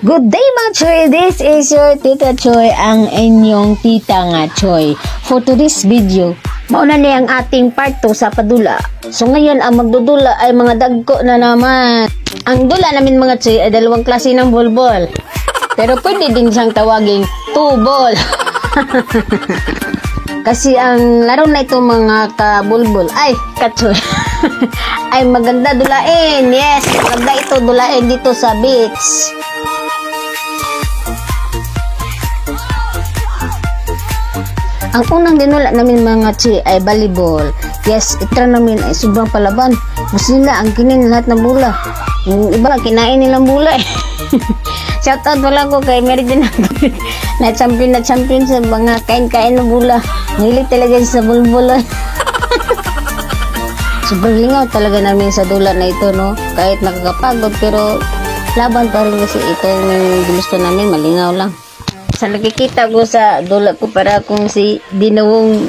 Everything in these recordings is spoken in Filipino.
Good day mga Choy! This is your Tita Choy, ang inyong tita nga Choy. For today's video, mauna niya ang ating part 2 sa padula. So ngayon, ang magdudula ay mga dagko na naman. Ang dula namin mga Choy ay dalawang klase ng bulbol. Pero pwede din siyang tawaging tubol. Kasi ang laro na ito mga kabulbol, ay kachoy, ay maganda dulain. Yes, maganda ito dulain dito sa beach. Ang unang dinula namin mga chi ay volleyball. Yes, itra namin ay sobrang palaban. Gusto nila ang kinin lahat ng bula. Yung iba kinain nilang bula eh. Shoutout wala ko kay Mary din na champion sa mga kain-kain ng bula. Hilig talaga sa bulbul. Sobrang lingaw talaga namin sa dula na ito, no? Kahit nakakapagod pero laban pa rin kasi ito yung gusto namin, malingaw lang. Sa nakikita ko sa dula ko para akong si Dinawong.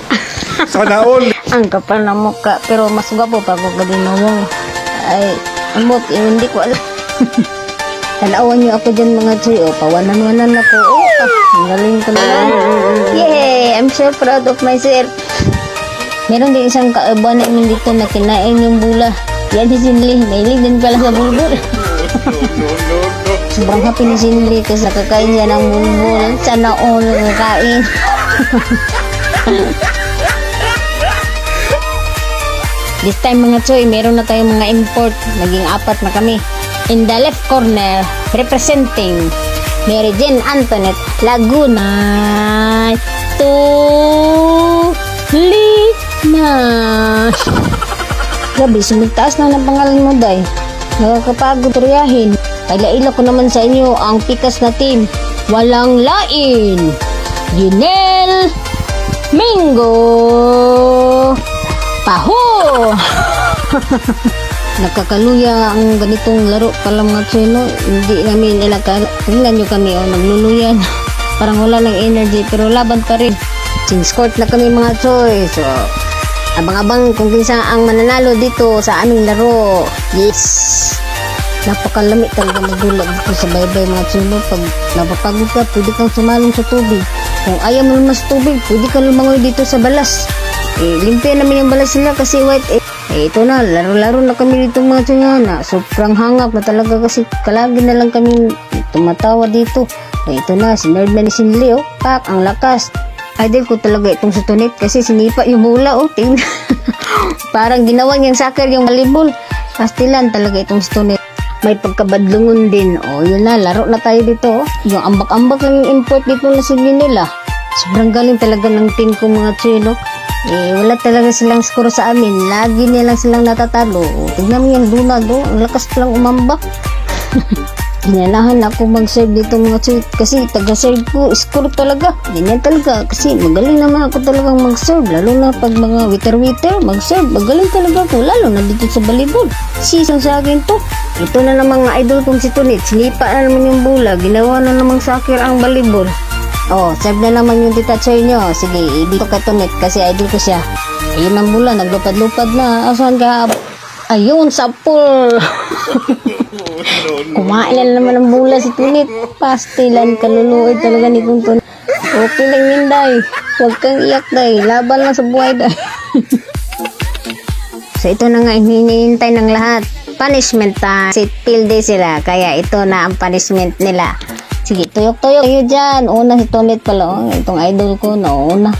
Sana all. Ang kapal na mukha pero mas gwapo pa ako ka Dinawong. Ay, amot, hindi ko alam. Tanawan niyo ako dyan mga Choy. O, pawanan-wanan ako. Ang galing ko na lang. Yay! I'm so proud of myself. Meron din isang kaiba namin dito na kinain yung bula. Yan si Sinli. Mahilig din pala sa bulbul. Sobrang happy ni Sinli kasi nakakain niya ng bulbul. Sana all nakakain. This time mga Choy, meron na tayong mga import. Naging 4 na kami. In the left corner, representing Mary Jane Antoinette Laguna to Lina. Grabe, sumigtaas na ng pangalan mo, day. Nakakapagod riyahin. Paila-ila ko naman sa inyo ang pikas na team. Walang lain. Junel Mingo Paho. Nakakaluya ang ganitong laro pala mga Choy, no? Hindi namin tingnan nyo kami, nagluluyan. Parang wala ng energy pero laban pa rin. Since court na kami mga Choy. So, abang-abang kung kinsa ang mananalo dito sa aming laro. Yes! Napakalami talaga magdulag dito sa baybay mga Choy, no? Pag napapagod ka, pwede kang sumalong sa tubig. Kung ayaw mo naman sa tubig, pwede kang lumangoy dito sa balas. Limpia naman yung balas nila kasi white. Ito na, laro-laro na kami dito mga Choy na. Sobrang hangap na talaga kasi kalagi na lang kami tumatawa dito. Ito na, sinerd na ni Sinli, oh. Pak, ang lakas. Idol ko talaga itong sutunit kasi sinipa yung mula, oh. Tingnan. Parang ginawa niyang soccer yung volleyball. Pastilan talaga itong sutunit. May pagkabadlungon din. Oh, yun na, laro na tayo dito, oh. Yung ambak-ambak lang yung import dito na sige nila. Sobrang galing talaga ng team ko mga Choy, no? Wala talaga silang score sa amin. Lagi nilang silang natatalo. Tignan mo yung Donald, oh. Ang lakas lang umambak. Ginanahan ako mag-serve dito mga Choy. Kasi taga-serve ko, score talaga. Ganyan talaga. Kasi magaling naman ako talagang mag-serve. Lalo na pag mga witer-witer, mag-serve. Magaling talaga ako. Lalo na dito sa volleyball. Season sa akin to. Ito na naman mga idol kong si Tunit. Sinipa na naman yung bola. Ginawa na namang soccer ang volleyball. Oh, serve na naman yung Tita Choy nyo. Sige, dito ka Tunit kasi idol ko siya. Ayun ang bula, naglupad-lupad na. Asan ka? Ayun, sa pool. Kumain na naman ang bula si Tunit. Pastilan, kaluluoy talaga ni Tunit. Okay lang yun, day. Huwag kang iyak, day. Laban lang sa buhay, day. So, ito na nga, hinihintay ng lahat. Punishment time. Sit field day sila. Kaya ito na ang punishment nila. Sige, tuyok-tuyok kayo dyan. Una si Tunit pala. Oh, itong idol ko, nauna.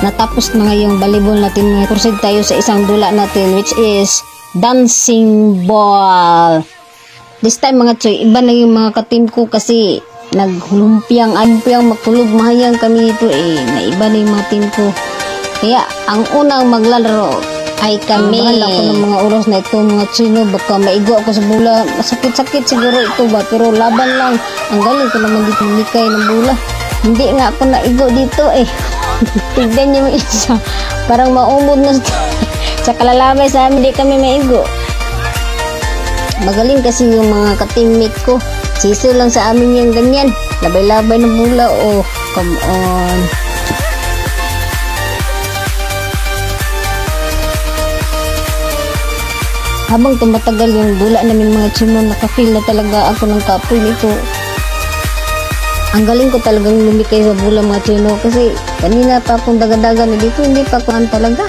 Natapos na nga yung volleyball natin. Proceed tayo sa isang dula natin which is dancing ball. This time mga choy, iba na yung mga ka-team ko kasi naghulumpiang makulog mahayang kami ito naiba na yung mga team ko. Kaya ang unang maglalaro ay kami. Bahala ko ng mga oras na ito mga choy, no, baka maigo ako sa bula. Masakit-sakit siguro ito ba, pero laban lang. Ang galing ko naman dito mikay ng bula. Hindi nga ako naigo dito Tignan niyo yung isa, parang maumod na sa kalalabay sa amin, di kami maigo. Magaling kasi yung mga ka-teammate ko. Siso lang sa amin yung ganyan. Labay-labay ng bula. Oh, come on. Habang tumatagal yung bula namin mga chino, nakafeel na talaga ako ng kapoy nito. Ang galing ko talagang lumikay sa bula mga chino kasi kanina pa akong daga-daga na dito, hindi pa kuhan talaga.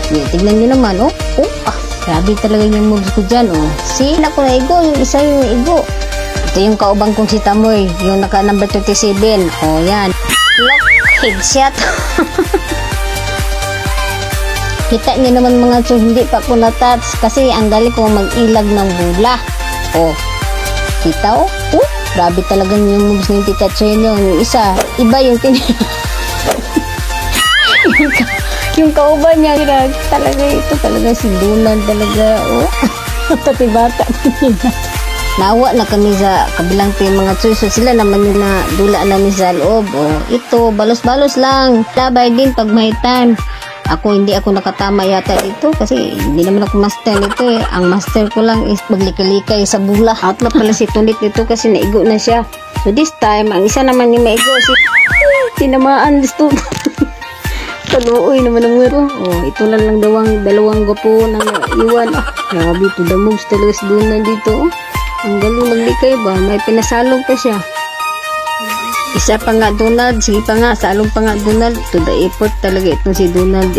Tignan nyo naman, grabe talaga yung moves ko dyan, See, ako na igo, yung isa yung igo. Ito yung kaubang kong si Tamoy, yung naka number 37. Yan. Lock, headshot. Kita nyo naman mga so, hindi pa ako na-touch kasi ang galing ko mag-ilag ng bula. Kita grabe talaga yung moves ng Tita Choy nyo. Yung isa, iba yung yung kauban niya, talaga ito talaga si Donald talaga, pati bata nawa na kami sa kabilang team mga choy, so sila naman yung dula namin sa loob, ito balos-balos lang, labay din pag may time. Hindi ako nakatama yata dito kasi hindi naman ako master nito ang master ko lang is maglikay-likay sa bula. Outlaw pala si Tunit nito kasi naigo na siya, so this time ang isa naman yung maigo si tinamaan dito. Kaluoy naman ang mwero. Ito lang dalawang gapo na iwan. Grabe to the moves talaga si Donald dito. Ang galing maglikay ba? May pinasalong pa siya. Isa pa nga Donald. Sige pa nga, salong pa nga Donald. To the effort talaga itong si Donald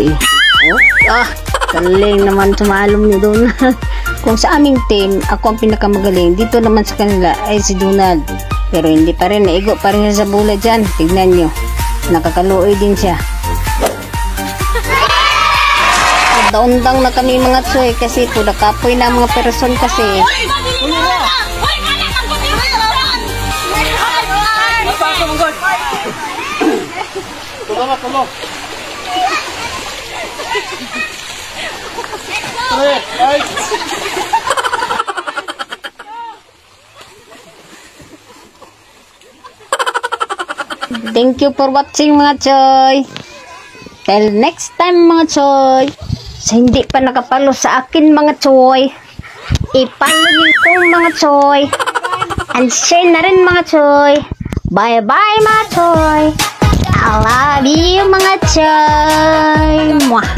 galing naman sumalong ni Donald. Kung sa aming team, ako ang pinakamagaling. Dito naman sa kanila ay si Donald. Pero hindi pa rin, naigo pa rin sa bula dyan. Tignan nyo. Nakakaluoy din siya. Daundang na kami mga choy kasi pula kapoy na mga person kasi. Thank you for watching mga choy. Till next time mga choy. Sa hindi pa nakapalo sa akin mga choy, ipalo nyo ko mga choy, and share na rin mga choy. Bye bye mga choy, I love you mga choy. Mwah.